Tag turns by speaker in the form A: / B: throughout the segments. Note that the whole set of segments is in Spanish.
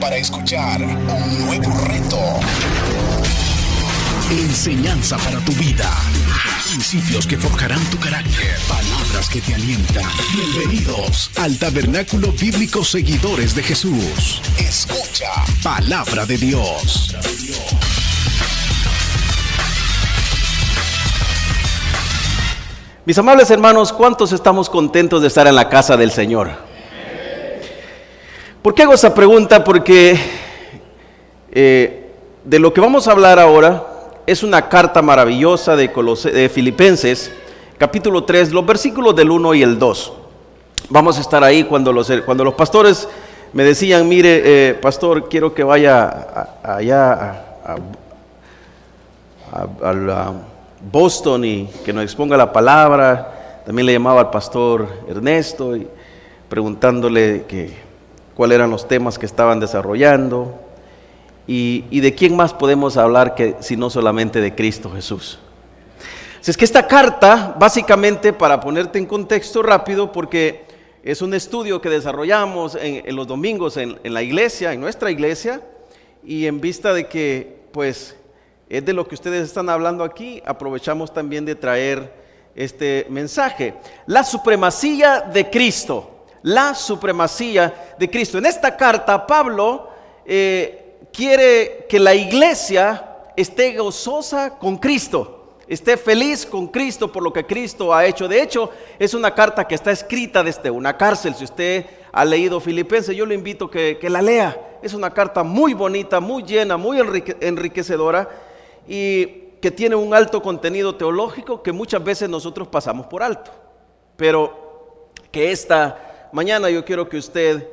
A: para escuchar un nuevo reto. Enseñanza para tu vida. Principios que forjarán tu carácter. Palabras que te alientan. Bienvenidos al Tabernáculo Bíblico Seguidores de Jesús. Escucha Palabra de Dios.
B: Mis amables hermanos, ¿cuántos estamos contentos de estar en la casa del Señor? ¿Por qué hago esa pregunta? Porque de lo que vamos a hablar ahora es una carta maravillosa de Filipenses, capítulo 3, los versículos del 1 y el 2. Vamos a estar ahí cuando los pastores me decían, mire, pastor, quiero que vaya allá a Boston y que nos exponga la palabra. También le llamaba al pastor Ernesto y preguntándole cuáles eran los temas que estaban desarrollando y de quién más podemos hablar si no solamente de Cristo Jesús. Así es que esta carta, básicamente, para ponerte en contexto rápido, porque es un estudio que desarrollamos en los domingos en la iglesia, en nuestra iglesia, y en vista de que pues es de lo que ustedes están hablando aquí, aprovechamos también de traer este mensaje. La supremacía de Cristo. La supremacía de Cristo. En esta carta, Pablo quiere que la iglesia esté gozosa con Cristo, esté feliz con Cristo por lo que Cristo ha hecho. De hecho, es una carta que está escrita desde una cárcel. Si usted ha leído Filipenses, yo le invito que la lea. Es una carta muy bonita, muy llena, muy enriquecedora y que tiene un alto contenido teológico que muchas veces nosotros pasamos por alto. Pero que esta mañana yo quiero que usted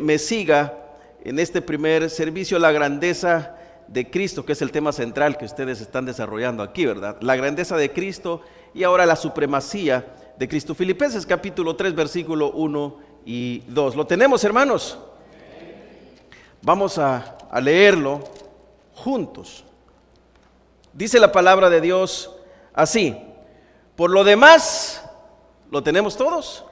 B: me siga en este primer servicio, la grandeza de Cristo, que es el tema central que ustedes están desarrollando aquí, ¿verdad? La grandeza de Cristo y ahora la supremacía de Cristo. Filipenses capítulo 3, versículo 1 y 2. ¿Lo tenemos, hermanos? Vamos a leerlo juntos. Dice la palabra de Dios así: por lo demás, ¿lo tenemos todos?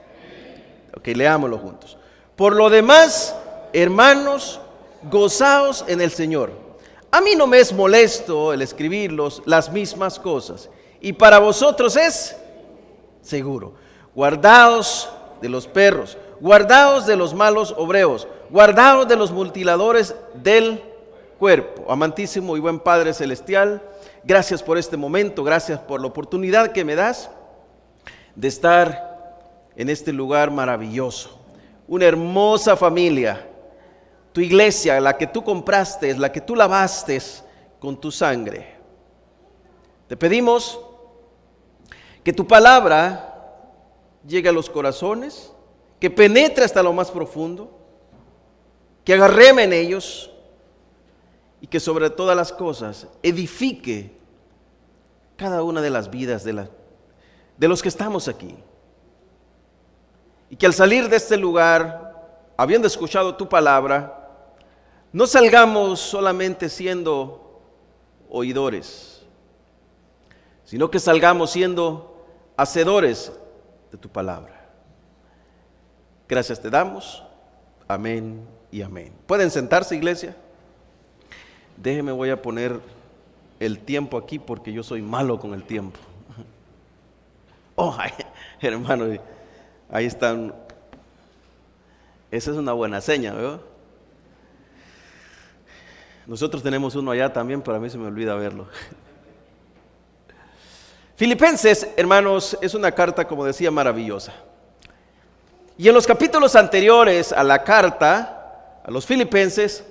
B: Ok, leámoslo juntos. Por lo demás, hermanos, gozaos en el Señor. A mí no me es molesto el escribirlos las mismas cosas, y para vosotros es seguro. Guardaos de los perros, guardaos de los malos obreros, guardaos de los mutiladores del cuerpo. Amantísimo y buen Padre Celestial, gracias por este momento, gracias por la oportunidad que me das de estar en este lugar maravilloso. Una hermosa familia, tu iglesia, la que tú compraste, la que tú lavaste con tu sangre. Te pedimos que tu palabra llegue a los corazones, que penetre hasta lo más profundo, que agarreme en ellos y que sobre todas las cosas edifique cada una de las vidas de los que estamos aquí. Y que al salir de este lugar, habiendo escuchado tu palabra, no salgamos solamente siendo oidores, sino que salgamos siendo hacedores de tu palabra. Gracias te damos. Amén y amén. ¿Pueden sentarse, iglesia? Déjeme, voy a poner el tiempo aquí porque yo soy malo con el tiempo. Oh, hermano, ahí están. Esa es una buena seña, ¿verdad? Nosotros tenemos uno allá también, pero a mí se me olvida verlo. Filipenses, hermanos, es una carta, como decía, maravillosa. Y en los capítulos anteriores a la carta a los Filipenses,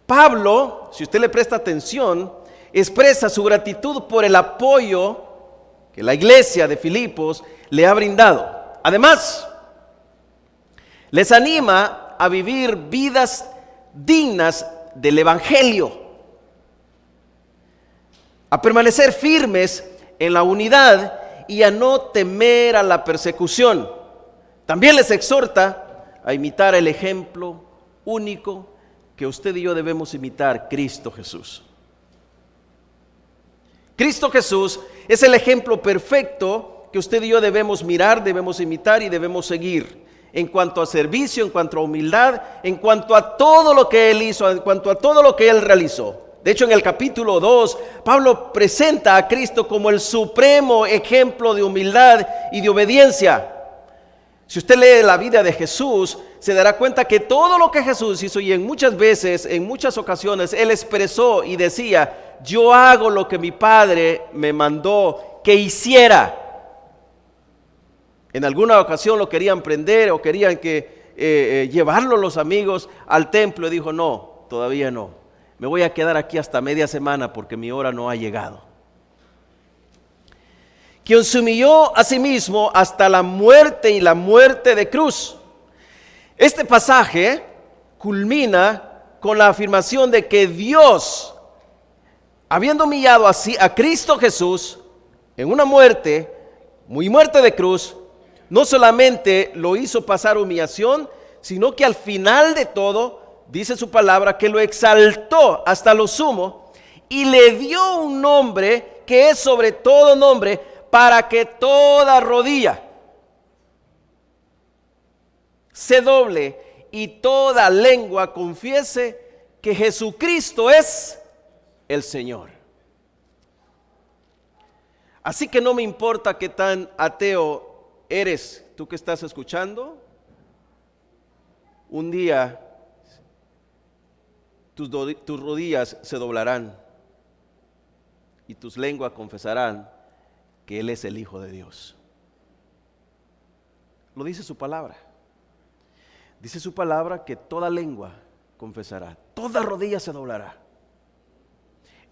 B: Pablo, si usted le presta atención, expresa su gratitud por el apoyo que la iglesia de Filipos le ha brindado. Además, les anima a vivir vidas dignas del Evangelio, a permanecer firmes en la unidad y a no temer a la persecución. También les exhorta a imitar el ejemplo único que usted y yo debemos imitar, Cristo Jesús. Cristo Jesús es el ejemplo perfecto que usted y yo debemos mirar, debemos imitar y debemos seguir. en cuanto a servicio, en cuanto a humildad, en cuanto a todo lo que Él hizo, en cuanto a todo lo que Él realizó. De hecho, en el capítulo 2, Pablo presenta a Cristo como el supremo ejemplo de humildad y de obediencia. Si usted lee la vida de Jesús, se dará cuenta que todo lo que Jesús hizo, y en muchas veces, en muchas ocasiones, Él expresó y decía: yo hago lo que mi Padre me mandó que hiciera. En alguna ocasión lo querían prender o querían que llevarlo los amigos al templo, y dijo: no, todavía no, me voy a quedar aquí hasta media semana porque mi hora no ha llegado. Quien se humilló a sí mismo hasta la muerte, y la muerte de cruz. Este pasaje culmina con la afirmación de que Dios, habiendo humillado así a Cristo Jesús en una muerte, muy muerte de cruz, no solamente lo hizo pasar humillación, sino que al final de todo, dice su palabra, que lo exaltó hasta lo sumo y le dio un nombre que es sobre todo nombre, para que toda rodilla se doble y toda lengua confiese que Jesucristo es el Señor. Así que no me importa qué tan ateo eres, tú que estás escuchando, un día tus rodillas se doblarán y tus lenguas confesarán que Él es el Hijo de Dios. Lo dice su palabra. Dice su palabra que toda lengua confesará, toda rodilla se doblará.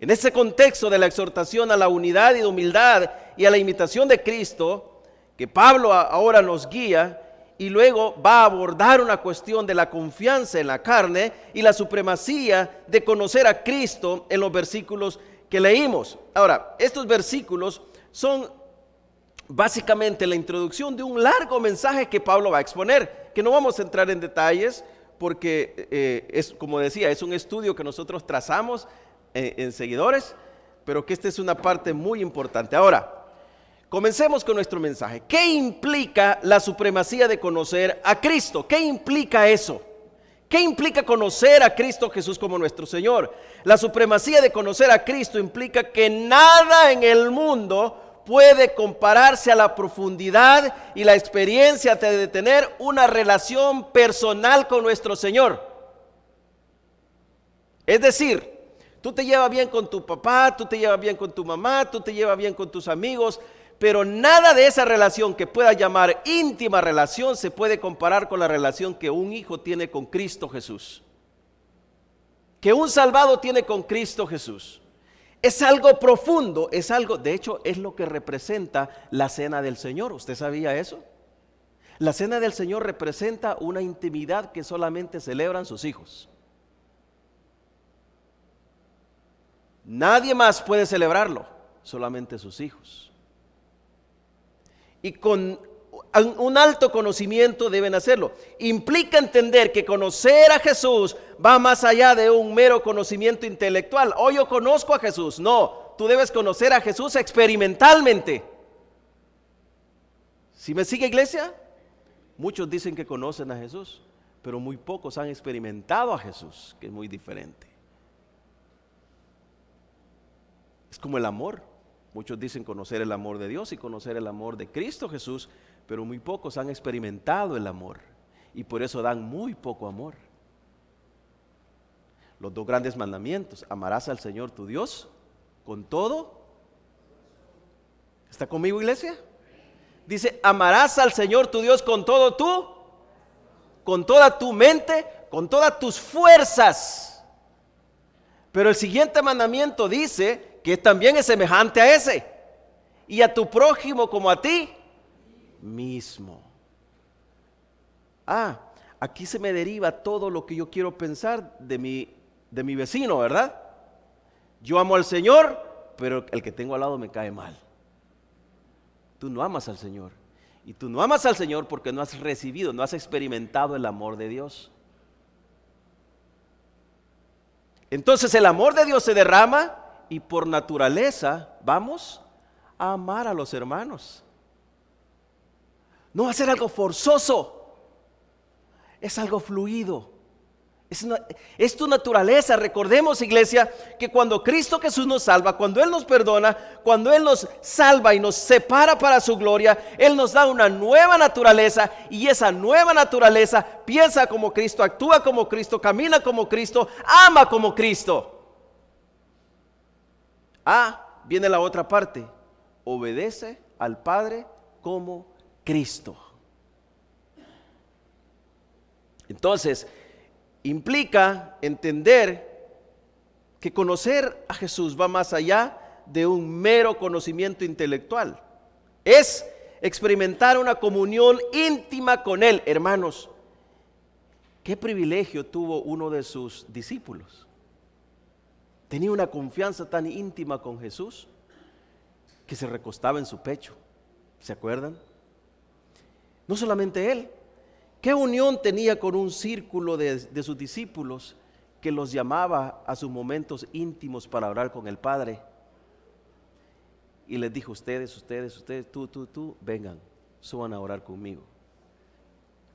B: En ese contexto de la exhortación a la unidad y de humildad y a la imitación de Cristo, que Pablo ahora nos guía, y luego va a abordar una cuestión de la confianza en la carne y la supremacía de conocer a Cristo en los versículos que leímos. Ahora, estos versículos son básicamente la introducción de un largo mensaje que Pablo va a exponer, que no vamos a entrar en detalles porque es, como decía, es un estudio que nosotros trazamos en seguidores, pero que esta es una parte muy importante. Ahora, comencemos con nuestro mensaje. ¿Qué implica la supremacía de conocer a Cristo? ¿Qué implica eso? ¿Qué implica conocer a Cristo Jesús como nuestro Señor? La supremacía de conocer a Cristo implica que nada en el mundo puede compararse a la profundidad y la experiencia de tener una relación personal con nuestro Señor. Es decir, tú te llevas bien con tu papá, tú te llevas bien con tu mamá, tú te llevas bien con tus amigos, pero nada de esa relación que pueda llamar íntima relación se puede comparar con la relación que un hijo tiene con Cristo Jesús, que un salvado tiene con Cristo Jesús. Es algo profundo, es algo, de hecho, es lo que representa la cena del Señor. ¿Usted sabía eso? La cena del Señor representa una intimidad que solamente celebran sus hijos. Nadie más puede celebrarlo, solamente sus hijos. Y con un alto conocimiento deben hacerlo. Implica entender que conocer a Jesús va más allá de un mero conocimiento intelectual. Oh, yo conozco a Jesús. No, tú debes conocer a Jesús experimentalmente. ¿Sí me sigue, iglesia? Muchos dicen que conocen a Jesús, pero muy pocos han experimentado a Jesús, que es muy diferente. Es como el amor. Muchos dicen conocer el amor de Dios y conocer el amor de Cristo Jesús, pero muy pocos han experimentado el amor y por eso dan muy poco amor. Los dos grandes mandamientos: amarás al Señor tu Dios con todo. ¿Está conmigo, iglesia? Dice, amarás al Señor tu Dios con todo con toda tu mente, con todas tus fuerzas. Pero el siguiente mandamiento dice que también es semejante a ese: y a tu prójimo como a ti mismo. Aquí se me deriva todo lo que yo quiero pensar de mi vecino, ¿verdad? Yo amo al Señor, pero el que tengo al lado me cae mal. Tú no amas al Señor, y tú no amas al Señor porque no has recibido, no has experimentado el amor de Dios. Entonces el amor de Dios se derrama y por naturaleza vamos a amar a los hermanos. No va a ser algo forzoso. es algo fluido. Es tu naturaleza. Recordemos, iglesia, que cuando Cristo Jesús nos salva, cuando Él nos perdona, cuando Él nos salva y nos separa para su gloria, Él nos da una nueva naturaleza, y esa nueva naturaleza piensa como Cristo, actúa como Cristo, camina como Cristo, ama como Cristo. Viene la otra parte: obedece al Padre como Cristo. Entonces, implica entender que conocer a Jesús va más allá de un mero conocimiento intelectual. Es experimentar una comunión íntima con Él. Hermanos, qué privilegio tuvo uno de sus discípulos. Tenía una confianza tan íntima con Jesús que se recostaba en su pecho. ¿Se acuerdan? No solamente él. ¿Qué unión tenía con un círculo de sus discípulos que los llamaba a sus momentos íntimos para orar con el Padre? Y les dijo: ustedes, tú, vengan, suban a orar conmigo.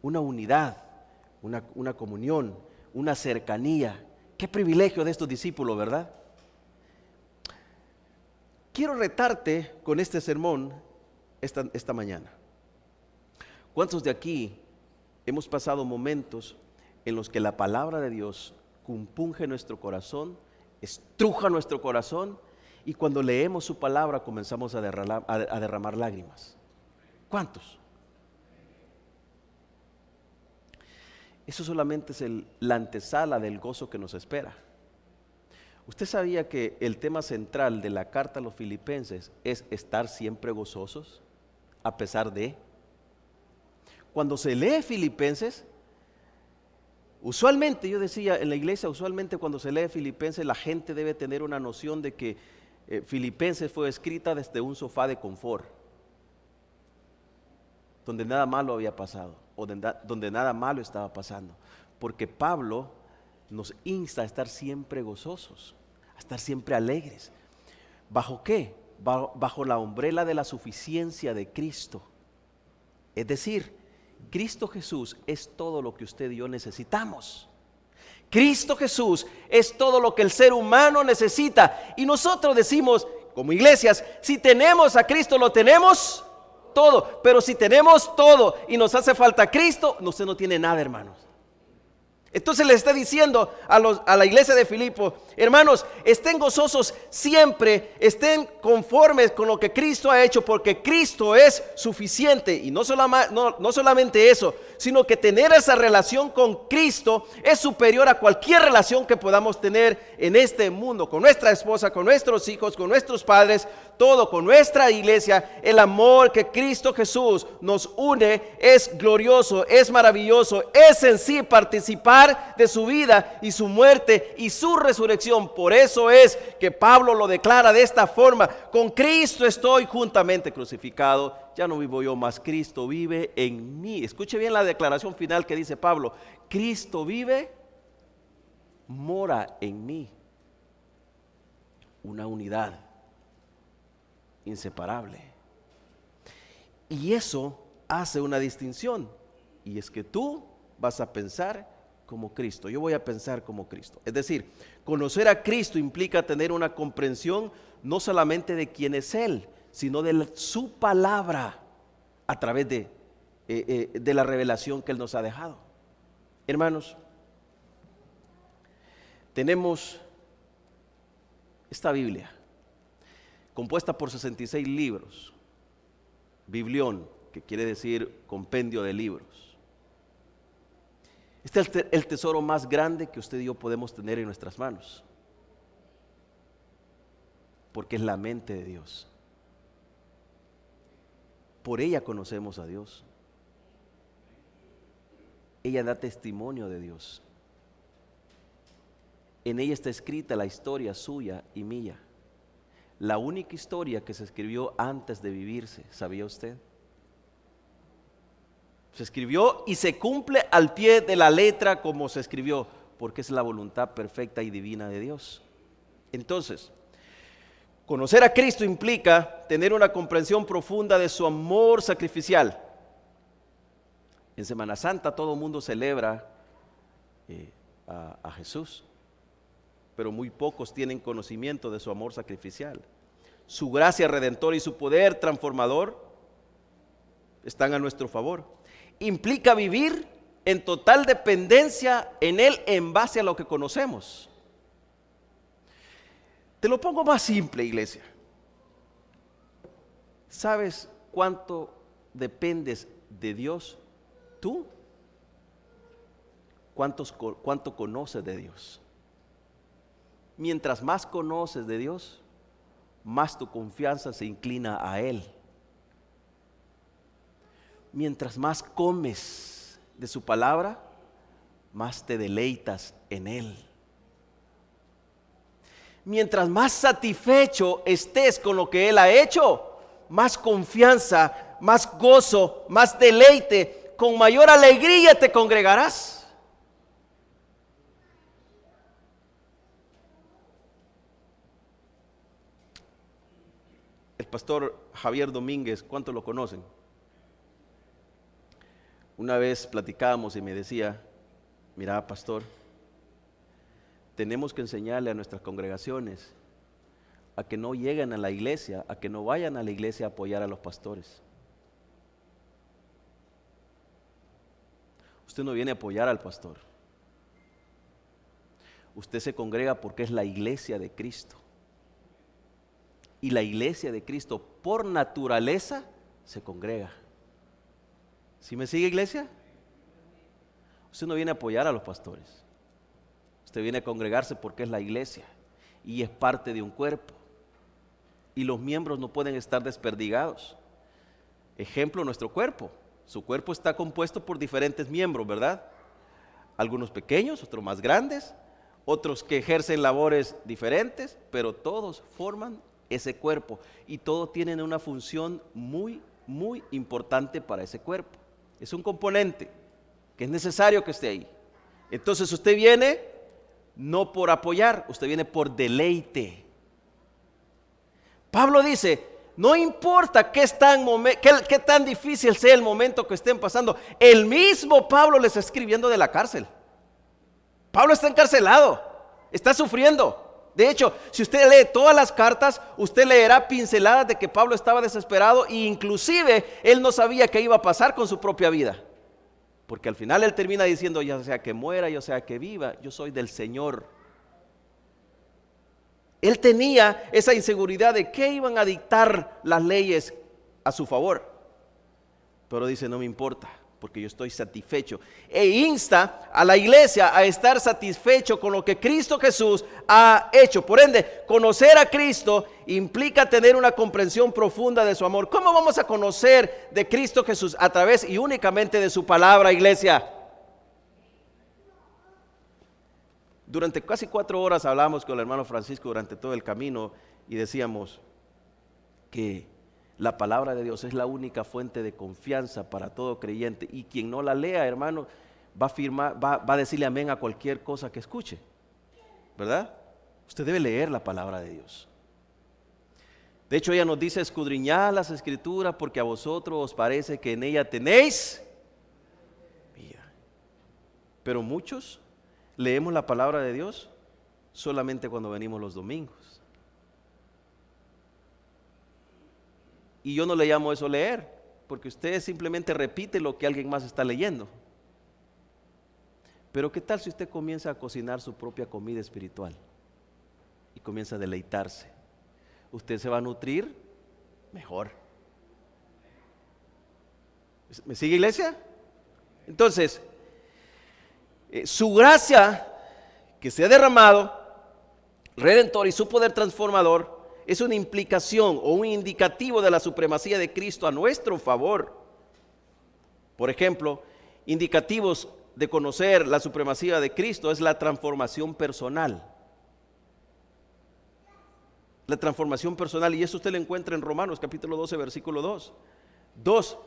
B: Una unidad, una comunión, una cercanía. Qué privilegio de estos discípulos, ¿verdad? Quiero retarte con este sermón esta mañana. ¿Cuántos de aquí hemos pasado momentos en los que la palabra de Dios compunge nuestro corazón, estruja nuestro corazón, y cuando leemos su palabra comenzamos a derramar lágrimas? ¿Cuántos? Eso solamente es la antesala del gozo que nos espera. ¿Usted sabía que el tema central de la carta a los Filipenses es estar siempre gozosos a pesar de? Cuando se lee Filipenses, usualmente, yo decía en la iglesia, usualmente cuando se lee Filipenses, la gente debe tener una noción de que Filipenses fue escrita desde un sofá de confort, donde nada malo había pasado, o donde nada malo estaba pasando, porque Pablo nos insta a estar siempre gozosos, a estar siempre alegres. ¿Bajo qué? Bajo la umbrela de la suficiencia de Cristo. Es decir, Cristo Jesús es todo lo que usted y yo necesitamos. Cristo Jesús es todo lo que el ser humano necesita. Y nosotros decimos, como iglesias, si tenemos a Cristo, lo tenemos todo. Pero si tenemos todo y nos hace falta Cristo, usted no tiene nada, hermanos. Entonces le está diciendo a la iglesia de Filipo: hermanos, estén gozosos siempre, estén conformes con lo que Cristo ha hecho, porque Cristo es suficiente. Y no solamente eso, sino que tener esa relación con Cristo es superior a cualquier relación que podamos tener en este mundo, con nuestra esposa, con nuestros hijos, con nuestros padres, todo, con nuestra iglesia. El amor que Cristo Jesús nos une es glorioso, es maravilloso, es en sí participar de su vida y su muerte y su resurrección. Por eso es que Pablo lo declara de esta forma: con Cristo estoy juntamente crucificado, ya no vivo yo, mas Cristo vive en mí. Escuche bien la declaración final que dice Pablo: Cristo vive, mora en mí. Una unidad inseparable. Y eso hace una distinción, y es que tú vas a pensar como Cristo, yo voy a pensar como Cristo. Es decir, conocer a Cristo implica tener una comprensión no solamente de quién es Él, sino de su palabra a través de la revelación que Él nos ha dejado. Hermanos, tenemos esta Biblia compuesta por 66 libros, biblión, que quiere decir compendio de libros. Este es el tesoro más grande que usted y yo podemos tener en nuestras manos, porque es la mente de Dios. Por ella conocemos a Dios. Ella da testimonio de Dios. En ella está escrita la historia suya y mía. La única historia que se escribió antes de vivirse, ¿sabía usted? Se escribió y se cumple al pie de la letra como se escribió, porque es la voluntad perfecta y divina de Dios. Entonces, conocer a Cristo implica tener una comprensión profunda de su amor sacrificial. En Semana Santa todo el mundo celebra a Jesús, pero muy pocos tienen conocimiento de su amor sacrificial. Su gracia redentora y su poder transformador están a nuestro favor. Implica vivir en total dependencia en Él en base a lo que conocemos. Te lo pongo más simple, iglesia. ¿Sabes cuánto dependes de Dios tú? ¿Cuánto conoces de Dios? Mientras más conoces de Dios, más tu confianza se inclina a Él. Mientras más comes de su palabra, más te deleitas en Él. Mientras más satisfecho estés con lo que Él ha hecho, más confianza, más gozo, más deleite, con mayor alegría te congregarás. El pastor Javier Domínguez, ¿cuántos lo conocen? Una vez platicábamos y me decía, mira, pastor, tenemos que enseñarle a nuestras congregaciones a que no lleguen a la iglesia, a que no vayan a la iglesia a apoyar a los pastores. Usted no viene a apoyar al pastor. Usted se congrega porque es la iglesia de Cristo. Y la iglesia de Cristo por naturaleza se congrega. ¿Sí me sigue, iglesia? Usted no viene a apoyar a los pastores. Usted viene a congregarse porque es la iglesia y es parte de un cuerpo. Y los miembros no pueden estar desperdigados. Ejemplo, nuestro cuerpo. Su cuerpo está compuesto por diferentes miembros, ¿verdad? Algunos pequeños, otros más grandes, otros que ejercen labores diferentes, pero todos forman ese cuerpo y todos tienen una función muy, muy importante para ese cuerpo. Es un componente que es necesario que esté ahí. Entonces usted viene no por apoyar, usted viene por deleite. Pablo dice, no importa qué tan difícil sea el momento que estén pasando. El mismo Pablo les está escribiendo de la cárcel. Pablo está encarcelado, está sufriendo. De hecho, si usted lee todas las cartas, usted leerá pinceladas de que Pablo estaba desesperado e inclusive él no sabía qué iba a pasar con su propia vida. Porque al final él termina diciendo, ya sea que muera, ya sea que viva, yo soy del Señor. Él tenía esa inseguridad de que iban a dictar las leyes a su favor. Pero dice, no me importa, porque yo estoy satisfecho. E insta a la iglesia a estar satisfecho con lo que Cristo Jesús ha hecho. Por ende, conocer a Cristo implica tener una comprensión profunda de su amor. ¿Cómo vamos a conocer de Cristo Jesús? A través y únicamente de su palabra, iglesia. Durante casi 4 horas hablamos con el hermano Francisco durante todo el camino y decíamos que la palabra de Dios es la única fuente de confianza para todo creyente, y quien no la lea, hermano, va a decirle amén a cualquier cosa que escuche, ¿verdad? Usted debe leer la palabra de Dios. De hecho, ella nos dice, escudriñad las escrituras porque a vosotros os parece que en ella tenéis vida. Pero muchos leemos la palabra de Dios solamente cuando venimos los domingos. Y yo no le llamo eso leer, porque usted simplemente repite lo que alguien más está leyendo. Pero ¿qué tal si usted comienza a cocinar su propia comida espiritual y comienza a deleitarse? Usted se va a nutrir mejor. ¿Me sigue, iglesia? Entonces, su gracia que se ha derramado, redentor, y su poder transformador es una implicación o un indicativo de la supremacía de Cristo a nuestro favor. Por ejemplo, indicativos de conocer la supremacía de Cristo es la transformación personal. La transformación personal, y eso usted lo encuentra en Romanos capítulo 12, versículo 2. 2,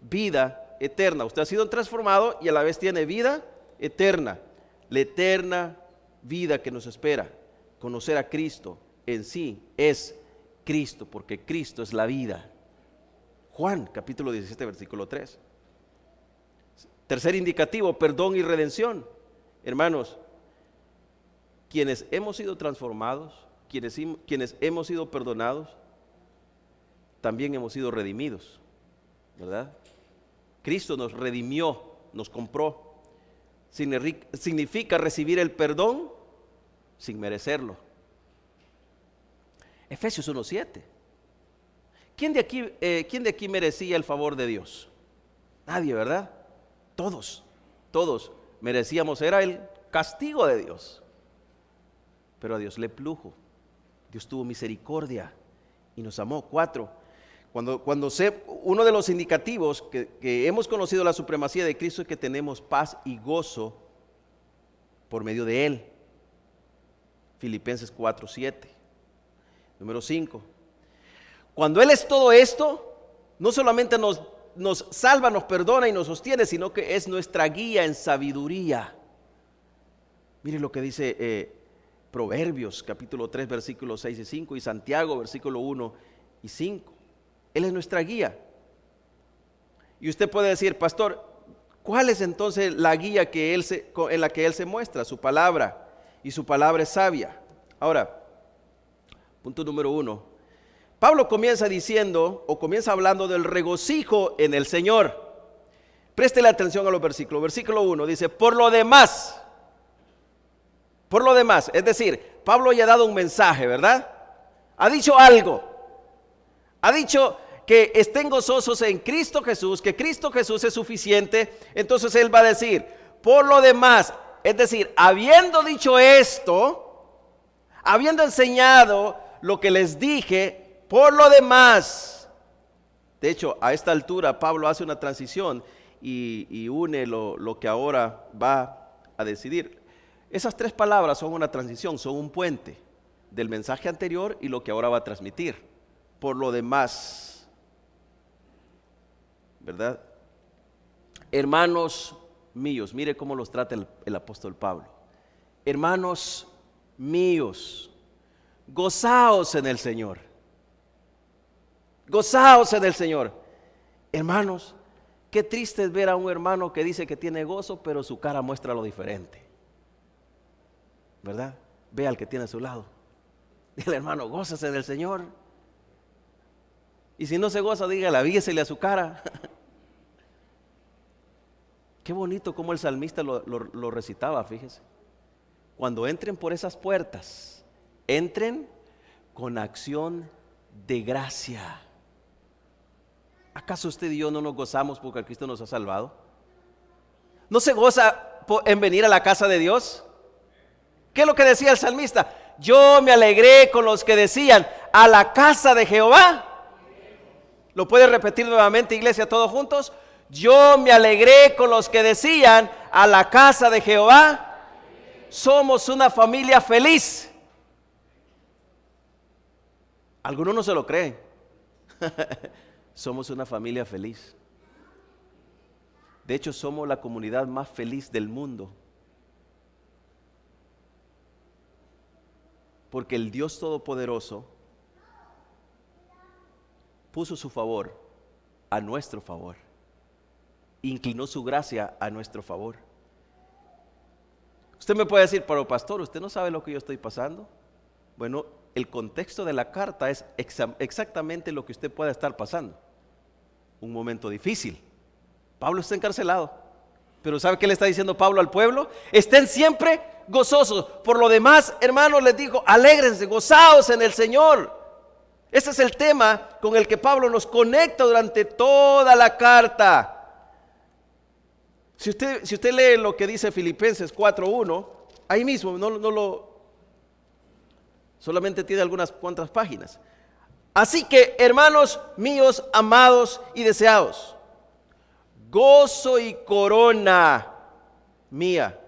B: vida eterna. Usted ha sido transformado y a la vez tiene vida eterna. La eterna vida que nos espera. Conocer a Cristo en sí es Cristo, porque Cristo es la vida. Juan capítulo 17, versículo 3. Tercer indicativo, perdón y redención. Hermanos, quienes hemos sido transformados, quienes hemos sido perdonados, también hemos sido redimidos, ¿verdad? Cristo nos redimió, nos compró. Significa recibir el perdón sin merecerlo. Efesios 1:7. ¿Quién de aquí merecía el favor de Dios? Nadie, ¿verdad? Todos merecíamos, era el castigo de Dios. Pero a Dios le plujo, Dios tuvo misericordia y nos amó. 4. Uno de los indicativos que hemos conocido la supremacía de Cristo es que tenemos paz y gozo por medio de Él. Filipenses 4:7. Número 5. Cuando Él es todo esto, no solamente nos salva, nos perdona y nos sostiene, sino que es nuestra guía en sabiduría. Mire lo que dice Proverbios capítulo 3 versículos 6 y 5 y Santiago versículo 1 y 5. Él es nuestra guía. Y usted puede decir, pastor, ¿cuál es entonces la guía en la que Él se muestra? Su palabra, y su palabra es sabia. Ahora, punto número 1. Pablo comienza hablando del regocijo en el Señor. Préstele atención a los versículos. Versículo 1 dice, por lo demás, es decir, Pablo ya ha dado un mensaje, ¿verdad? Ha dicho algo. Ha dicho que estén gozosos en Cristo Jesús, que Cristo Jesús es suficiente. Entonces él va a decir, por lo demás, es decir, habiendo dicho esto, habiendo enseñado lo que les dije, por lo demás. De hecho, a esta altura Pablo hace una transición y une lo que ahora va a decidir. Esas 3 palabras son una transición, son un puente del mensaje anterior y lo que ahora va a transmitir. Por lo demás, ¿verdad? Hermanos míos, mire cómo los trata el apóstol Pablo. Hermanos míos, gozaos en el Señor. Gozaos en el Señor. Hermanos, qué triste es ver a un hermano que dice que tiene gozo, pero su cara muestra lo diferente, ¿verdad? Ve al que tiene a su lado. Dile, hermano, gózase en el Señor. Y si no se goza, dígale, avíesele a su cara. Qué bonito como el salmista lo recitaba, fíjese. Cuando entren por esas puertas, entren con acción de gracia. ¿Acaso usted y yo no nos gozamos porque Cristo nos ha salvado? ¿No se goza en venir a la casa de Dios? ¿Qué es lo que decía el salmista? Yo me alegré con los que decían, a la casa de Jehová. ¿Lo puede repetir nuevamente, iglesia, todos juntos? Yo me alegré con los que decían, a la casa de Jehová. Somos una familia feliz. Algunos no se lo creen. Somos una familia feliz. De hecho, somos la comunidad más feliz del mundo. Porque el Dios Todopoderoso puso su favor a nuestro favor, inclinó su gracia a nuestro favor. Usted me puede decir, pero pastor, ¿usted no sabe lo que yo estoy pasando? Bueno, el contexto de la carta es exactamente lo que usted pueda estar pasando. Un momento difícil. Pablo está encarcelado, pero ¿sabe qué le está diciendo Pablo al pueblo? Estén siempre gozosos. Por lo demás, hermanos, les digo, alégrense, gozaos en el Señor. Este es el tema con el que Pablo nos conecta durante toda la carta. Si usted lee lo que dice Filipenses 4:1, ahí mismo, solamente tiene algunas cuantas páginas. Así que, hermanos míos, amados y deseados, gozo y corona mía,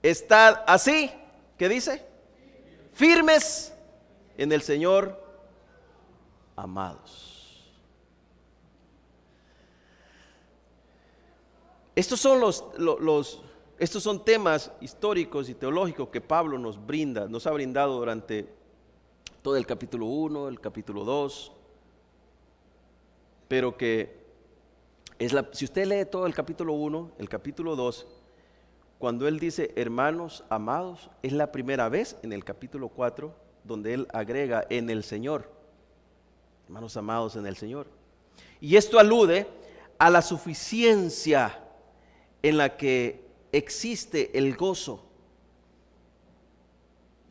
B: estad así, ¿qué dice? Firmes en el Señor, amados. Estos son temas históricos y teológicos que Pablo nos ha brindado durante todo el capítulo 1, el capítulo 2, pero que Si usted lee todo el capítulo 1, el capítulo 2, cuando él dice hermanos amados, es la primera vez en el capítulo 4 donde él agrega en el Señor, hermanos amados en el Señor. Y esto alude a la suficiencia en la que existe el gozo,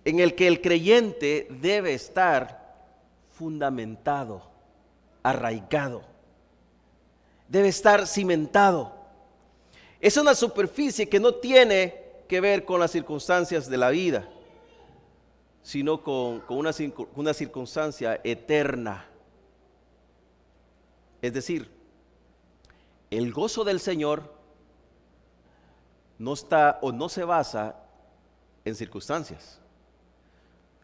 B: en el que el creyente debe estar fundamentado, arraigado, debe estar cimentado. Es una superficie que no tiene que ver con las circunstancias de la vida, sino con una circunstancia eterna. Es decir, el gozo del Señor no está o no se basa en circunstancias.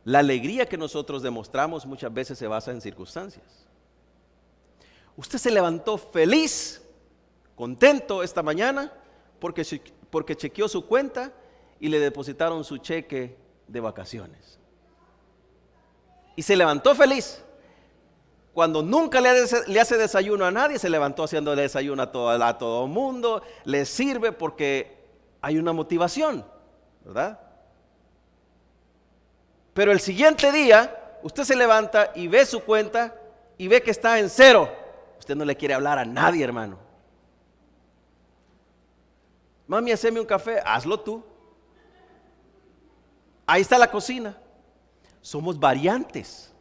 B: La alegría que nosotros demostramos muchas veces se basa en circunstancias. Usted se levantó feliz, contento esta mañana porque chequeó su cuenta y le depositaron su cheque de vacaciones. Y se levantó feliz. Cuando nunca le hace desayuno a nadie, se levantó haciendo desayuno a todo mundo, le sirve porque hay una motivación, ¿verdad? Pero el siguiente día, usted se levanta y ve su cuenta y ve que está en cero. Usted no le quiere hablar a nadie, hermano. Mami, haceme un café, hazlo tú. Ahí está la cocina. Somos variantes.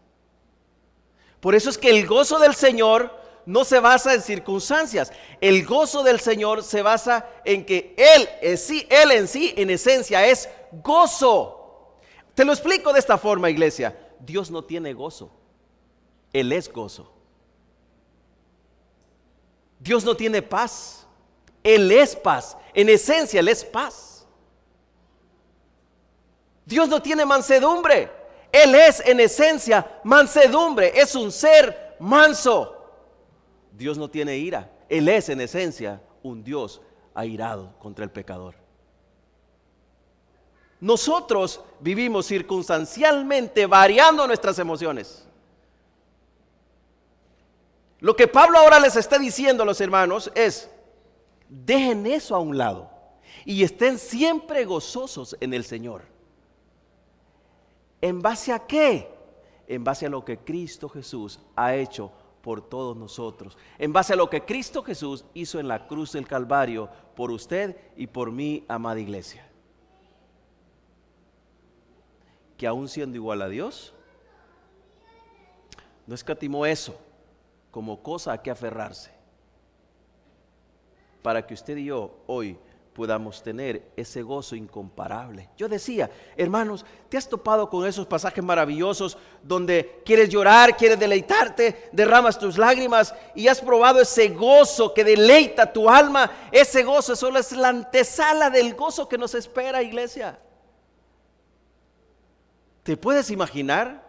B: Por eso es que el gozo del Señor no se basa en circunstancias. El gozo del Señor se basa en que Él en sí, en esencia, es gozo. Te lo explico de esta forma, iglesia. Dios no tiene gozo. Él es gozo. Dios no tiene paz. Él es paz. En esencia, Él es paz. Dios no tiene mansedumbre. Él es en esencia mansedumbre, es un ser manso. Dios no tiene ira, Él es en esencia un Dios airado contra el pecador. Nosotros vivimos circunstancialmente variando nuestras emociones. Lo que Pablo ahora les está diciendo a los hermanos es: dejen eso a un lado y estén siempre gozosos en el Señor. ¿En base a qué? En base a lo que Cristo Jesús ha hecho por todos nosotros. En base a lo que Cristo Jesús hizo en la cruz del Calvario por usted y por mí, amada iglesia. Que aún siendo igual a Dios, no escatimó eso como cosa a que aferrarse, para que usted y yo hoy podamos tener ese gozo incomparable. Yo decía, hermanos, ¿te has topado con esos pasajes maravillosos donde quieres llorar, quieres deleitarte, derramas tus lágrimas y has probado ese gozo que deleita tu alma? Ese gozo solo es la antesala del gozo que nos espera, iglesia. ¿Te puedes imaginar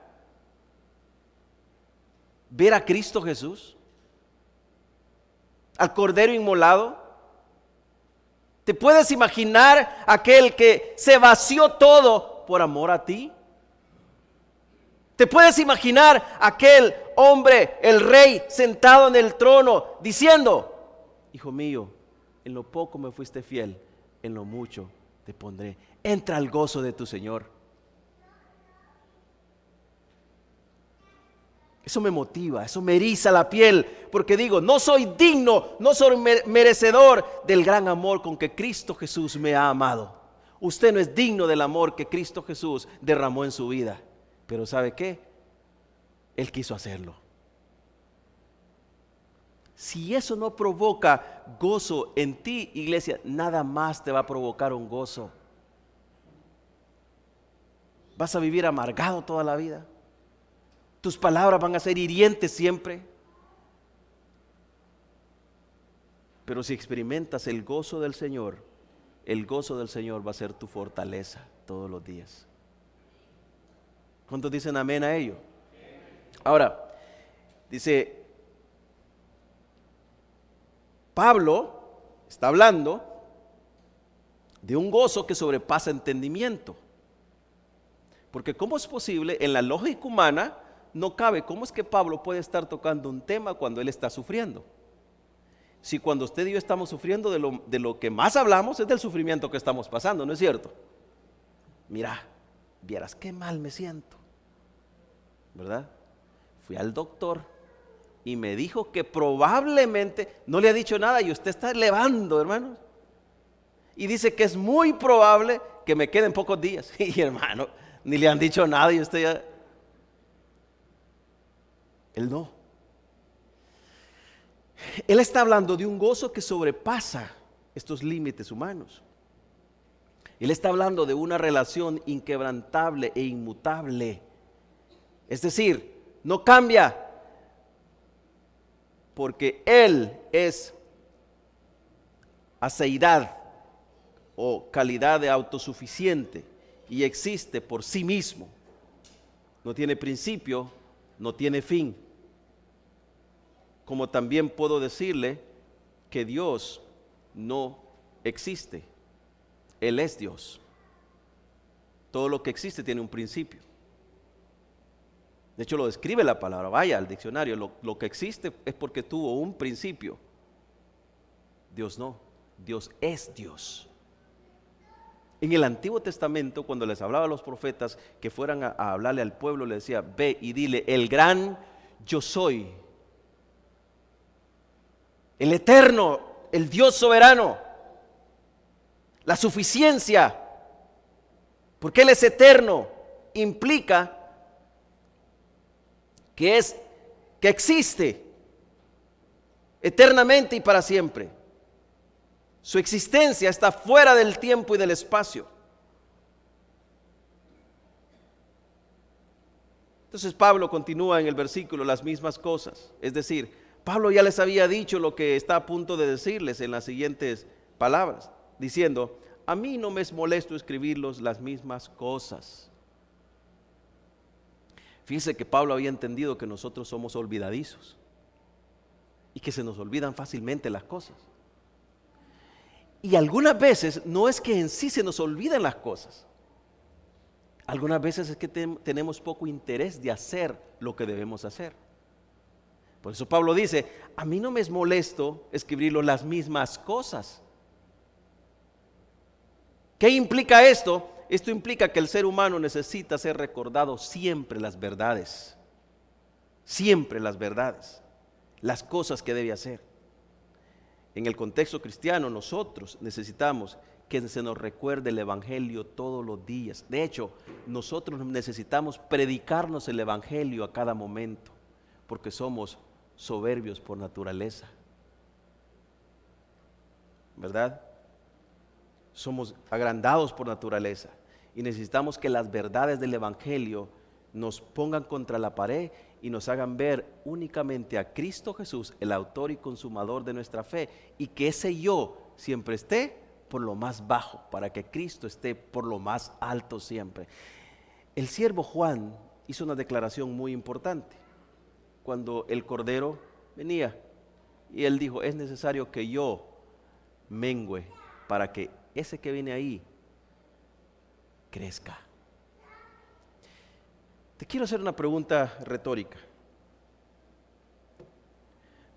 B: ver a Cristo Jesús, al Cordero inmolado? ¿Te puedes imaginar aquel que se vació todo por amor a ti? ¿Te puedes imaginar aquel hombre, el rey, sentado en el trono, diciendo: hijo mío, en lo poco me fuiste fiel, en lo mucho te pondré? Entra al gozo de tu Señor. Eso me motiva, eso me eriza la piel, porque digo, no soy digno, no soy merecedor del gran amor con que Cristo Jesús me ha amado. Usted no es digno del amor que Cristo Jesús derramó en su vida, pero ¿sabe qué? Él quiso hacerlo. Si eso no provoca gozo en ti, iglesia, nada más te va a provocar un gozo. Vas a vivir amargado toda la vida. Tus palabras van a ser hirientes siempre. Pero si experimentas el gozo del Señor va a ser tu fortaleza todos los días. ¿Cuántos dicen amén a ello? Ahora, dice, Pablo está hablando de un gozo que sobrepasa entendimiento. Porque ¿cómo es posible? En la lógica humana no cabe. ¿Cómo es que Pablo puede estar tocando un tema cuando él está sufriendo? Si cuando usted y yo estamos sufriendo, de lo que más hablamos es del sufrimiento que estamos pasando, ¿no es cierto? Mira, vieras qué mal me siento, ¿verdad? Fui al doctor y me dijo que probablemente, no le ha dicho nada y usted está elevando, hermanos. Y dice que es muy probable que me queden pocos días. Y hermano, ni le han dicho nada y usted ya... Él no. Él está hablando de un gozo que sobrepasa estos límites humanos. Él está hablando de una relación inquebrantable e inmutable. Es decir, no cambia, porque Él es aceidad o calidad de autosuficiente y existe por sí mismo. No tiene principio, no tiene fin. Como también puedo decirle que Dios no existe. Él es Dios. Todo lo que existe tiene un principio. De hecho, lo describe la palabra. Vaya al diccionario. Lo que existe es porque tuvo un principio. Dios no. Dios es Dios. En el Antiguo Testamento, cuando les hablaba a los profetas que fueran a hablarle al pueblo, le decía: ve y dile, el gran yo soy, el eterno, el Dios soberano, la suficiencia, porque Él es eterno, implica que existe eternamente y para siempre. Su existencia está fuera del tiempo y del espacio. Entonces Pablo continúa en el versículo las mismas cosas. Es decir, Pablo ya les había dicho lo que está a punto de decirles en las siguientes palabras, diciendo: a mí no me es molesto escribirlos las mismas cosas. Fíjense que Pablo había entendido que nosotros somos olvidadizos y que se nos olvidan fácilmente las cosas. Y algunas veces no es que en sí se nos olviden las cosas. Algunas veces es que tenemos poco interés de hacer lo que debemos hacer. Por eso Pablo dice: a mí no me es molesto escribirlo las mismas cosas. ¿Qué implica esto? Esto implica que el ser humano necesita ser recordado siempre las verdades. Siempre las verdades. Las cosas que debe hacer. En el contexto cristiano, nosotros necesitamos que se nos recuerde el Evangelio todos los días. De hecho, nosotros necesitamos predicarnos el Evangelio a cada momento, porque somos soberbios por naturaleza, ¿verdad? Somos agrandados por naturaleza y necesitamos que las verdades del Evangelio nos pongan contra la pared y nos hagan ver únicamente a Cristo Jesús, el autor y consumador de nuestra fe, y que ese yo siempre esté por lo más bajo, para que Cristo esté por lo más alto siempre. El siervo Juan hizo una declaración muy importante cuando el Cordero venía, y él dijo: es necesario que yo mengüe para que ese que viene ahí crezca. Te quiero hacer una pregunta retórica.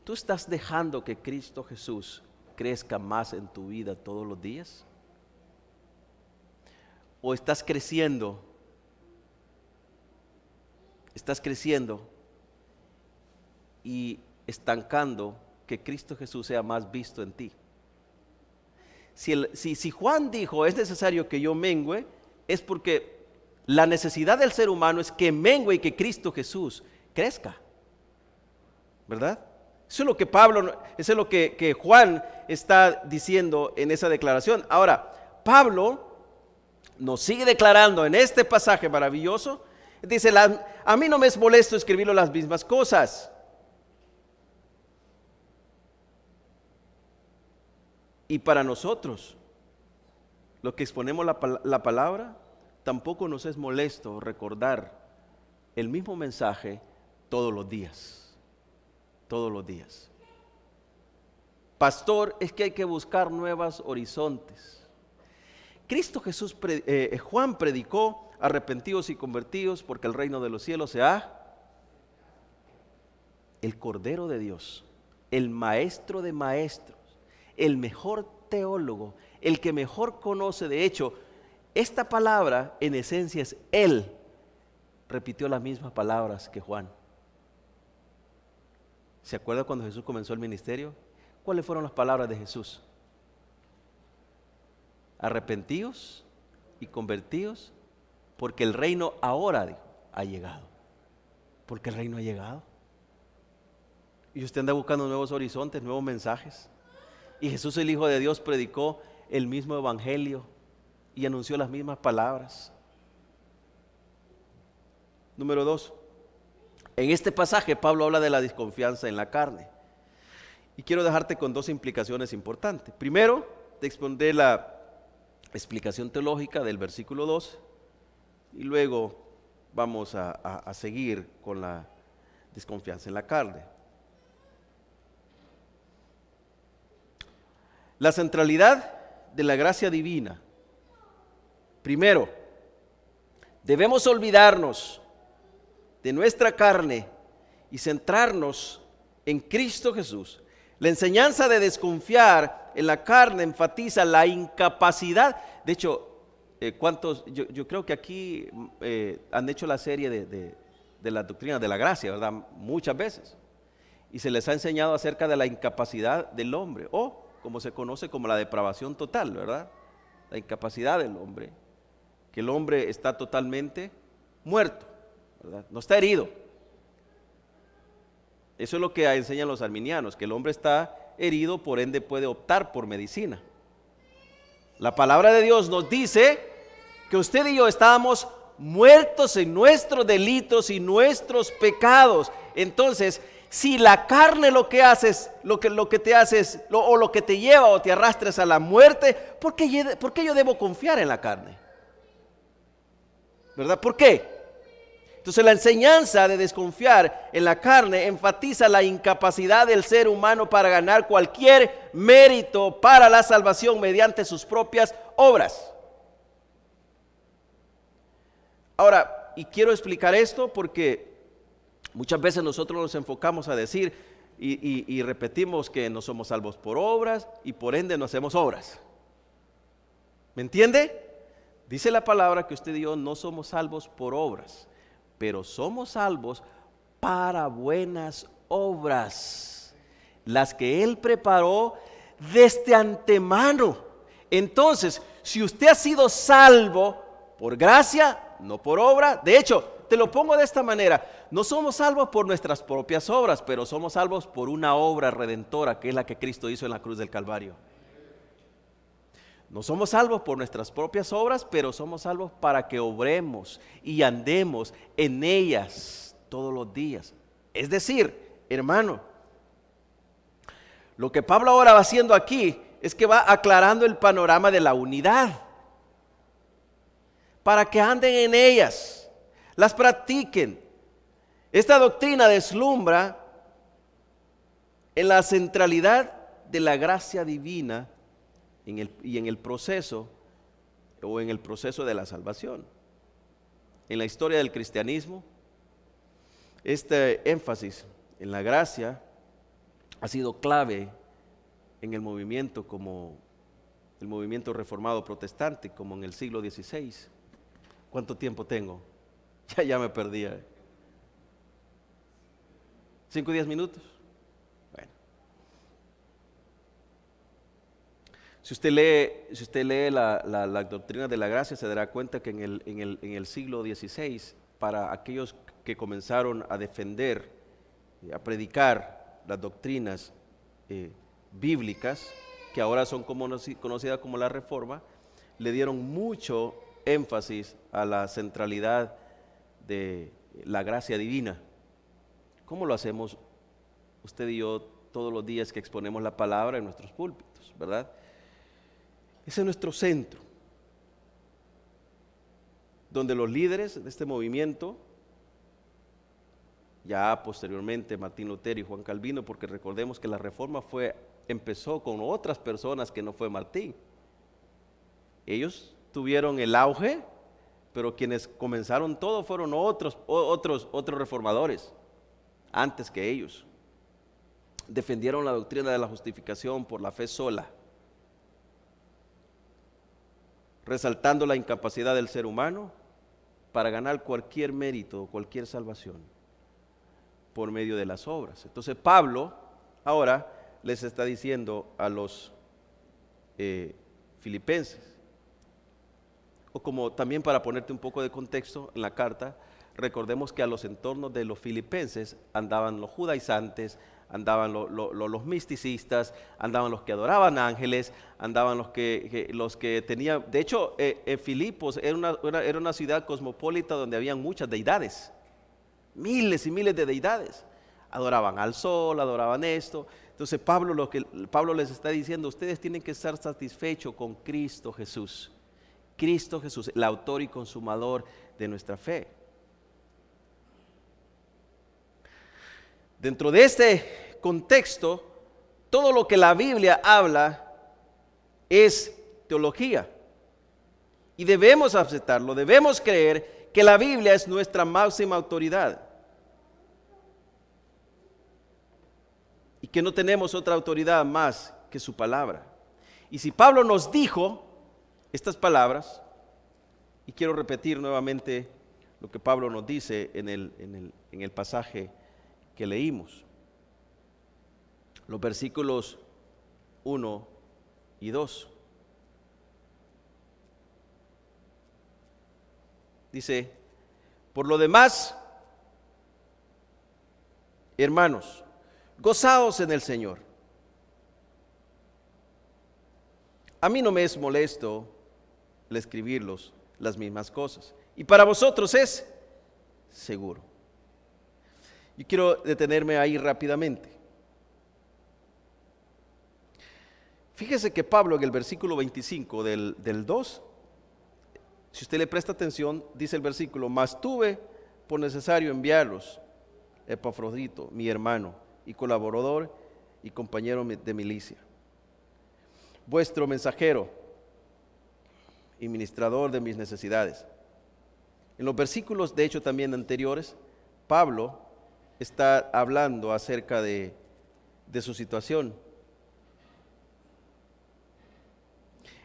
B: ¿Tú estás dejando que Cristo Jesús crezca más en tu vida todos los días? ¿O estás creciendo? Estás creciendo y estancando que Cristo Jesús sea más visto en ti. Si Juan dijo: es necesario que yo mengüe, es porque la necesidad del ser humano es que mengüe y que Cristo Jesús crezca, ¿verdad? Eso es lo que eso es lo que Juan está diciendo en esa declaración. Ahora, Pablo nos sigue declarando en este pasaje maravilloso. Dice: a mí no me es molesto escribirlo las mismas cosas. Y para nosotros, los que exponemos la palabra, tampoco nos es molesto recordar el mismo mensaje todos los días. Todos los días. Pastor, es que hay que buscar nuevos horizontes. Cristo Jesús, Juan predicó: arrepentidos y convertidos, porque el reino de los cielos se ha. El Cordero de Dios, el maestro de maestros, el mejor teólogo, el que mejor conoce. De hecho, esta palabra en esencia es Él. Repitió las mismas palabras que Juan. ¿Se acuerda cuando Jesús comenzó el ministerio? ¿Cuáles fueron las palabras de Jesús? Arrepentíos y convertíos, porque el reino ahora, dijo, ha llegado. Porque el reino ha llegado. Y usted anda buscando nuevos horizontes, nuevos mensajes. Y Jesús, el Hijo de Dios, predicó el mismo evangelio y anunció las mismas palabras. Número 2. En este pasaje Pablo habla de la desconfianza en la carne. Y quiero dejarte con 2 implicaciones importantes. Primero, te expondré la explicación teológica del versículo 2 y luego vamos a seguir con la desconfianza en la carne. La centralidad de la gracia divina. Primero, debemos olvidarnos de nuestra carne y centrarnos en Cristo Jesús. La enseñanza de desconfiar en la carne enfatiza la incapacidad. De hecho, ¿cuántos? Yo creo que aquí han hecho la serie de la doctrina de la gracia, ¿verdad? Muchas veces. Y se les ha enseñado acerca de la incapacidad del hombre, o como se conoce como la depravación total, ¿verdad? La incapacidad del hombre, que el hombre está totalmente muerto, ¿verdad? No está herido. Eso es lo que enseñan los arminianos, que el hombre está herido, por ende puede optar por medicina. La palabra de Dios nos dice que usted y yo estábamos muertos en nuestros delitos y nuestros pecados. Entonces, si la carne lo que hace es, lo que te hace es, o lo que te lleva o te arrastres a la muerte, ¿por qué yo debo confiar en la carne? ¿Verdad? ¿Por qué? Entonces la enseñanza de desconfiar en la carne enfatiza la incapacidad del ser humano para ganar cualquier mérito para la salvación mediante sus propias obras. Ahora, y quiero explicar esto porque muchas veces nosotros nos enfocamos a decir y repetimos que no somos salvos por obras y por ende no hacemos obras. ¿Me entiende? Dice la palabra que usted y yo no somos salvos por obras, pero somos salvos para buenas obras, las que Él preparó desde antemano. Entonces, si usted ha sido salvo por gracia, no por obra, de hecho, te lo pongo de esta manera, no somos salvos por nuestras propias obras, pero somos salvos por una obra redentora que es la que Cristo hizo en la cruz del Calvario. No somos salvos por nuestras propias obras, pero somos salvos para que obremos y andemos en ellas todos los días. Es decir, hermano, lo que Pablo ahora va haciendo aquí es que va aclarando el panorama de la unidad, para que anden en ellas, las practiquen. Esta doctrina deslumbra en la centralidad de la gracia divina en el proceso de la salvación. En la historia del cristianismo, este énfasis en la gracia ha sido clave en el movimiento como el movimiento reformado protestante, como en el siglo XVI. ¿Cuánto tiempo tengo? Ya me perdí. 5 o 10 minutos. Bueno. Si usted lee la doctrina de la gracia, se dará cuenta que en el siglo XVI, para aquellos que comenzaron a defender, a predicar las doctrinas bíblicas, que ahora son conocidas como la Reforma, le dieron mucho énfasis a la centralidad de la gracia divina. ¿Cómo lo hacemos usted y yo todos los días que exponemos la palabra en nuestros púlpitos, verdad? Ese es nuestro centro, donde los líderes de este movimiento, ya posteriormente Martín Lutero y Juan Calvino, porque recordemos que la Reforma empezó con otras personas que no fue Martín. Ellos tuvieron el auge, pero quienes comenzaron todo fueron otros reformadores antes que ellos. defendieron la doctrina de la justificación por la fe sola, resaltando la incapacidad del ser humano para ganar cualquier mérito, cualquier salvación por medio de las obras. Entonces Pablo ahora les está diciendo a los filipenses, o como también para ponerte un poco de contexto en la carta, recordemos que a los entornos de los filipenses andaban los judaizantes, andaban los misticistas, andaban los que adoraban ángeles, andaban los que tenían, de hecho Filipos era una ciudad cosmopolita donde habían muchas deidades, miles y miles de deidades, adoraban al sol, adoraban esto. Entonces Pablo les está diciendo, ustedes tienen que estar satisfechos con Cristo Jesús, el autor y consumador de nuestra fe. Dentro de este contexto, todo lo que la Biblia habla es teología. Y debemos aceptarlo, debemos creer que la Biblia es nuestra máxima autoridad. Y que no tenemos otra autoridad más que su palabra. Y si Pablo nos dijo estas palabras, y quiero repetir nuevamente lo que Pablo nos dice en el pasaje que leímos, los versículos 1 y 2. Dice, por lo demás, hermanos, gozaos en el Señor. A mí no me es molesto el escribirlos las mismas cosas, y para vosotros es seguro. Yo quiero detenerme ahí rápidamente. Fíjese que Pablo en el versículo 25 del 2, si usted le presta atención, dice el versículo, mas tuve por necesario enviarlos, Epafrodito, mi hermano y colaborador y compañero de milicia, vuestro mensajero y ministrador de mis necesidades. En los versículos, de hecho, también anteriores, Pablo está hablando acerca de su situación.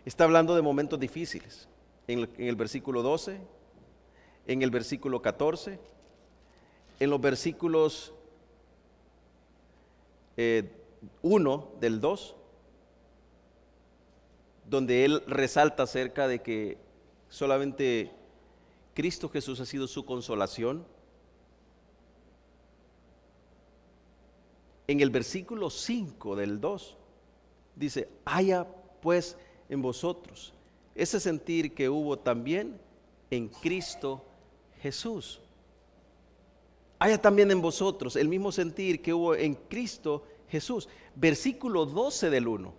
B: Está hablando de momentos difíciles. En el versículo 12, en el versículo 14, en los versículos 1 del 2, donde él resalta acerca de que solamente Cristo Jesús ha sido su consolación. En el versículo 5 del 2 dice, haya pues en vosotros ese sentir que hubo también en Cristo Jesús. Haya también en vosotros el mismo sentir que hubo en Cristo Jesús. Versículo 12 del 1.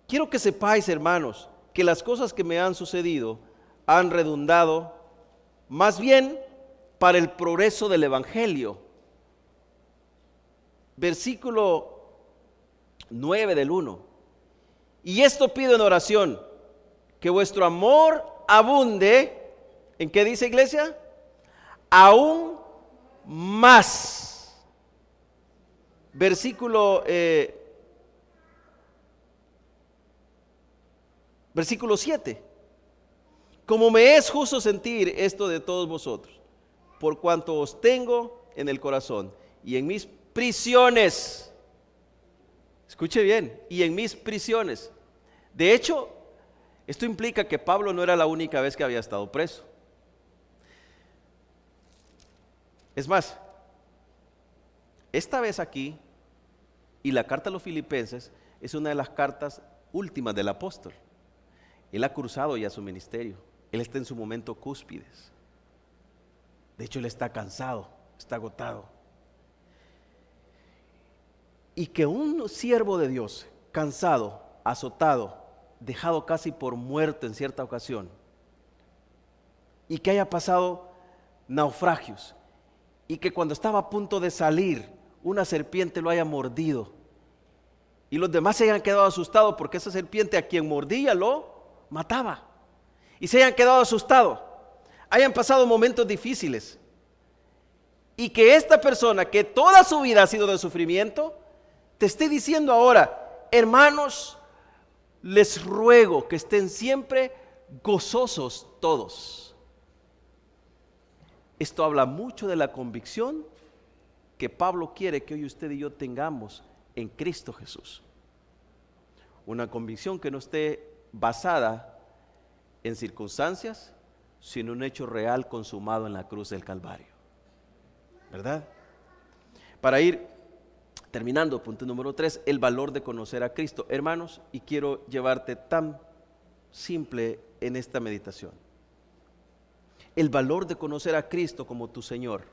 B: Quiero que sepáis, hermanos, que las cosas que me han sucedido han redundado más bien para el progreso del Evangelio. Versículo 9 del 1. Y esto pido en oración, que vuestro amor abunde, ¿en qué dice, iglesia? Aún más. Versículo 7. Como me es justo sentir esto de todos vosotros, por cuanto os tengo en el corazón y en mis prisiones. Escuche bien, y en mis prisiones. De hecho, esto implica que Pablo no era la única vez que había estado preso. Es más, esta vez aquí, y la carta a los filipenses, es una de las cartas últimas del apóstol. Él ha cruzado ya su ministerio. Él está en su momento cúspides. De hecho, él está cansado, está agotado. Y que un siervo de Dios, cansado, azotado, dejado casi por muerto en cierta ocasión, y que haya pasado naufragios, y que cuando estaba a punto de salir, una serpiente lo haya mordido, y los demás se hayan quedado asustados porque esa serpiente a quien mordía lo mataba, y se hayan quedado asustados, hayan pasado momentos difíciles, y que esta persona que toda su vida ha sido de sufrimiento, te esté diciendo ahora: hermanos, les ruego que estén siempre gozosos todos. Esto habla mucho de la convicción que Pablo quiere que hoy usted y yo tengamos en Cristo Jesús. Una convicción que no esté basada en circunstancias, sino un hecho real consumado en la cruz del Calvario. ¿Verdad? Para ir terminando, punto número 3, el valor de conocer a Cristo. Hermanos, y quiero llevarte tan simple en esta meditación. El valor de conocer a Cristo como tu Señor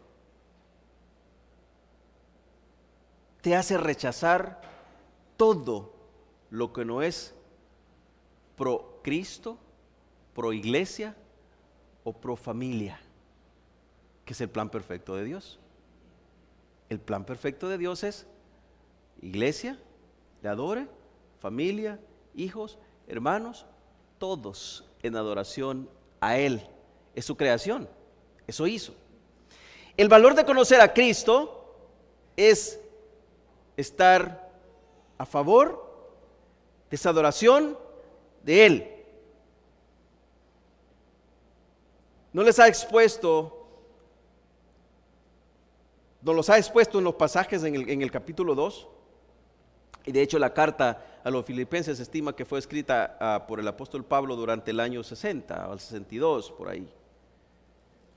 B: te hace rechazar todo lo que no es pro Cristo, pro iglesia o pro familia, que es el plan perfecto de Dios. El plan perfecto de Dios es iglesia, le adore, familia, hijos, hermanos, todos en adoración a Él. Es su creación, eso hizo. El valor de conocer a Cristo es estar a favor de esa adoración de Él. No les ha expuesto, nos los ha expuesto en los pasajes en el capítulo 2. Y de hecho la carta a los filipenses se estima que fue escrita por el apóstol Pablo durante el año 60 o el 62, por ahí.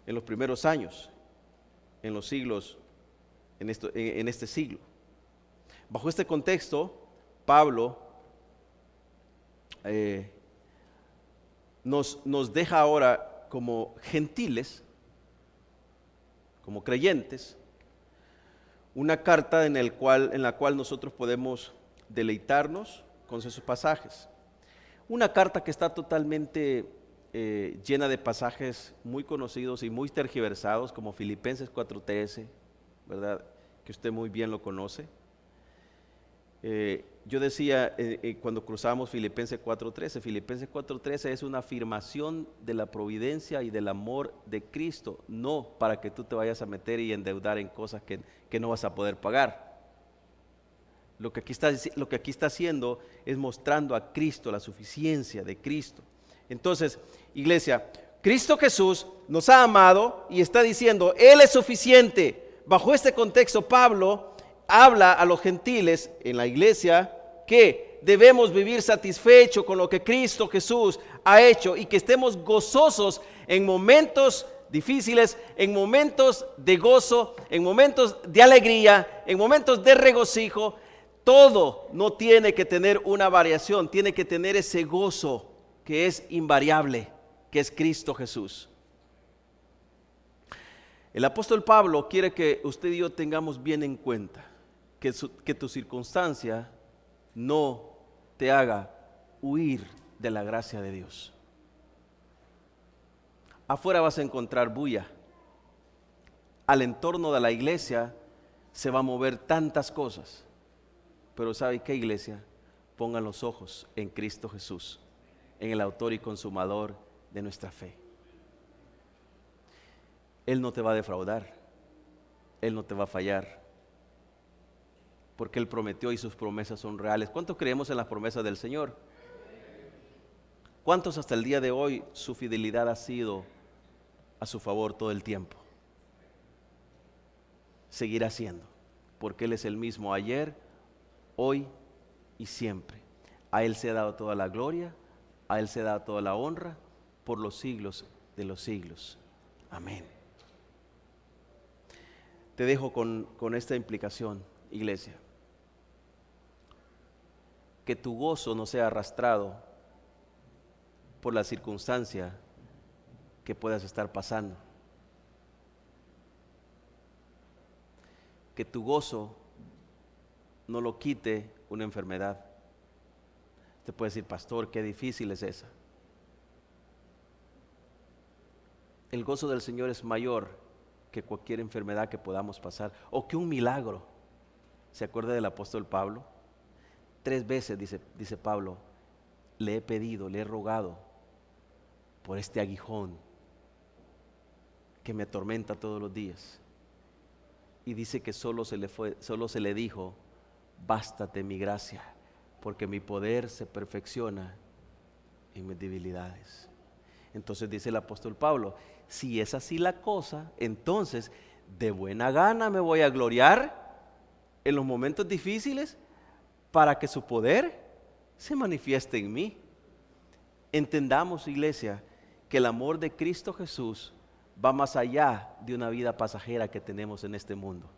B: En los primeros años, en los siglos, en este siglo. Bajo este contexto, Pablo nos deja ahora como gentiles, como creyentes, una carta en la cual nosotros podemos deleitarnos con esos pasajes. Una carta que está totalmente llena de pasajes muy conocidos y muy tergiversados, como Filipenses 4:13, ¿verdad? Que usted muy bien lo conoce. Yo decía cuando cruzamos Filipenses 4:13 es una afirmación de la providencia y del amor de Cristo, no para que tú te vayas a meter y endeudar en cosas que no vas a poder pagar. Lo que aquí está haciendo es mostrando a Cristo, la suficiencia de Cristo. Entonces, iglesia, Cristo Jesús nos ha amado y está diciendo, Él es suficiente. Bajo este contexto, Pablo habla a los gentiles en la iglesia que debemos vivir satisfechos con lo que Cristo Jesús ha hecho y que estemos gozosos en momentos difíciles, en momentos de gozo, en momentos de alegría, en momentos de regocijo. Todo no tiene que tener una variación, tiene que tener ese gozo que es invariable, que es Cristo Jesús. El apóstol Pablo quiere que usted y yo tengamos bien en cuenta que tu circunstancia no te haga huir de la gracia de Dios. Afuera vas a encontrar bulla. Al entorno de la iglesia se va a mover tantas cosas. Pero ¿sabe qué, iglesia? Pongan los ojos en Cristo Jesús, en el autor y consumador de nuestra fe. Él no te va a defraudar, Él no te va a fallar, porque Él prometió y sus promesas son reales. ¿Cuántos creemos en las promesas del Señor? ¿Cuántos hasta el día de hoy su fidelidad ha sido a su favor todo el tiempo? Seguirá siendo, porque Él es el mismo ayer, hoy y siempre. A Él se ha dado toda la gloria, a Él se ha dado toda la honra por los siglos de los siglos. Amén. Te dejo con esta implicación, iglesia. Que tu gozo no sea arrastrado por la circunstancia que puedas estar pasando. Que tu gozo no lo quite una enfermedad. Usted puede decir, pastor, qué difícil es esa. El gozo del Señor es mayor que cualquier enfermedad que podamos pasar o que un milagro. ¿Se acuerda del apóstol Pablo? 3 veces, dice Pablo, le he pedido, le he rogado por este aguijón que me atormenta todos los días. Y dice que solo se le dijo, bástate mi gracia, porque mi poder se perfecciona en mis debilidades. Entonces dice el apóstol Pablo, si es así la cosa, entonces de buena gana me voy a gloriar en los momentos difíciles para que su poder se manifieste en mí. Entendamos, iglesia, que el amor de Cristo Jesús va más allá de una vida pasajera que tenemos en este mundo.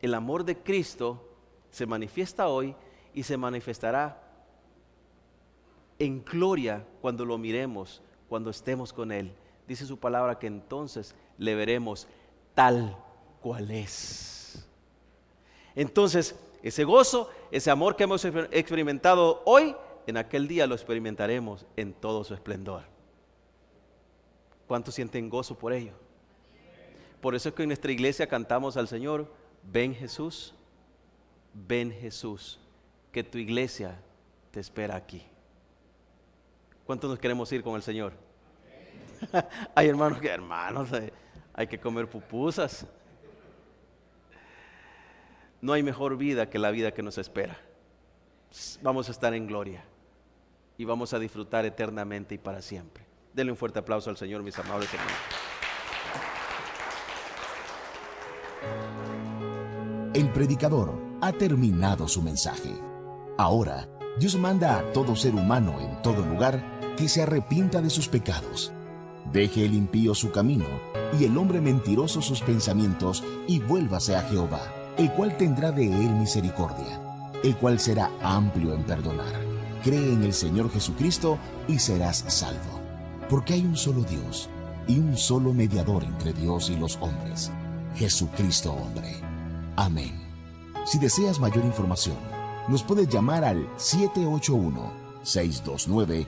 B: El amor de Cristo se manifiesta hoy y se manifestará en gloria cuando lo miremos, cuando estemos con Él. Dice su palabra que entonces le veremos tal cual es. Entonces, ese gozo, ese amor que hemos experimentado hoy, en aquel día lo experimentaremos en todo su esplendor. ¿Cuántos sienten gozo por ello? Por eso es que en nuestra iglesia cantamos al Señor, ven Jesús, que tu iglesia te espera aquí. ¿Cuántos nos queremos ir con el Señor? Hay hermanos hay que comer pupusas. No hay mejor vida que la vida que nos espera. Vamos a estar en gloria y vamos a disfrutar eternamente y para siempre. Denle un fuerte aplauso al Señor, mis amables hermanos.
A: El predicador ha terminado su mensaje. Ahora, Dios manda a todo ser humano en todo lugar que se arrepienta de sus pecados. Deje el impío su camino y el hombre mentiroso sus pensamientos y vuélvase a Jehová, el cual tendrá de él misericordia, el cual será amplio en perdonar. Cree en el Señor Jesucristo y serás salvo. Porque hay un solo Dios y un solo mediador entre Dios y los hombres, Jesucristo hombre. Amén. Si deseas mayor información, nos puedes llamar al 781-629-1514,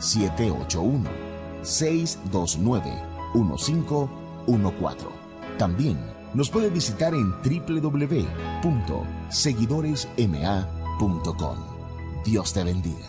A: 781-629-1514. También nos puedes visitar en www.seguidoresma.com. Dios te bendiga.